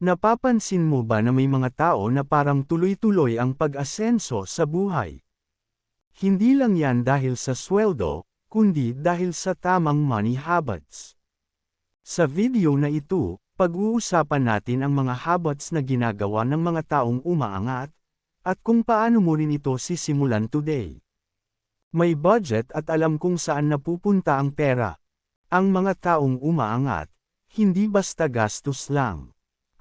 Napapansin mo ba na may mga tao na parang tuloy-tuloy ang pag-asenso sa buhay? Hindi lang yan dahil sa sweldo, kundi dahil sa tamang money habits. Sa video na ito, pag-uusapan natin ang mga habits na ginagawa ng mga taong umaangat, at kung paano mo rin ito sisimulan today. May budget at alam kung saan napupunta ang pera. Ang mga taong umaangat, hindi basta gastos lang.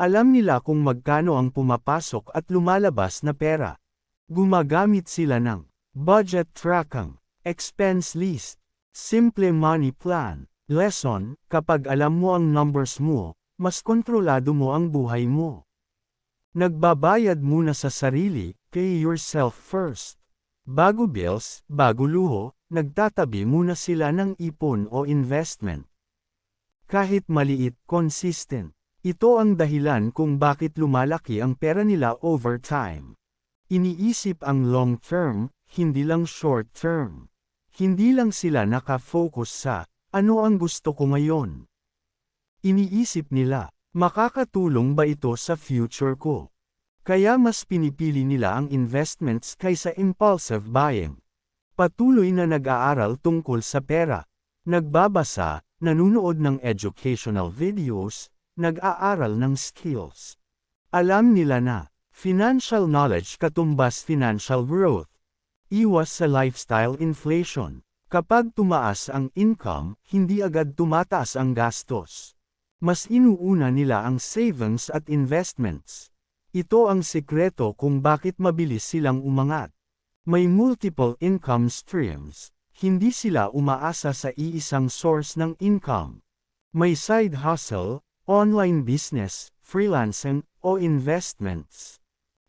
Alam nila kung magkano ang pumapasok at lumalabas na pera. Gumagamit sila ng budget tracking, expense list, simple money plan. Lesson, kapag alam mo ang numbers mo, mas kontrolado mo ang buhay mo. Nagbabayad muna sa sarili, pay yourself first. Bago bills, bago luho, nagtatabi muna sila ng ipon o investment. Kahit maliit, consistent. Ito ang dahilan kung bakit lumalaki ang pera nila over time. Iniisip ang long term, hindi lang short term. Hindi lang sila nakafocus sa, ano ang gusto ko ngayon? Iniisip nila, makakatulong ba ito sa future ko? Kaya mas pinipili nila ang investments kaysa impulsive buying. Patuloy na nag-aaral tungkol sa pera. Nagbabasa, nanunood ng educational videos, nag-aaral ng skills. Alam nila na, financial knowledge katumbas financial growth. Iwas sa lifestyle inflation. Kapag tumaas ang income, hindi agad tumataas ang gastos. Mas inuuna nila ang savings at investments. Ito ang sikreto kung bakit mabilis silang umangat. May multiple income streams. Hindi sila umaasa sa iisang source ng income. May side hustle, online business, freelancing, o investments.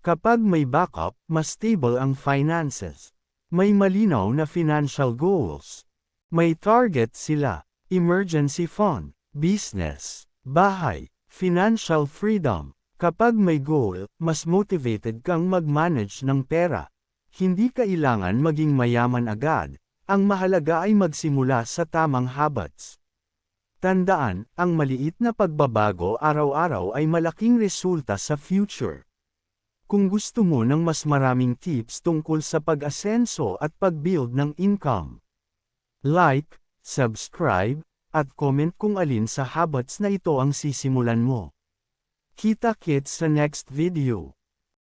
Kapag may backup, mas stable ang finances. May malinaw na financial goals. May target sila, emergency fund, business, bahay, financial freedom. Kapag may goal, mas motivated kang mag-manage ng pera. Hindi kailangan maging mayaman agad, ang mahalaga ay magsimula sa tamang habits. Tandaan, ang maliit na pagbabago araw-araw ay malaking resulta sa future. Kung gusto mo ng mas maraming tips tungkol sa pag-asenso at pag-build ng income, like, subscribe, at comment kung alin sa habits na ito ang sisimulan mo. Kita-kits sa next video.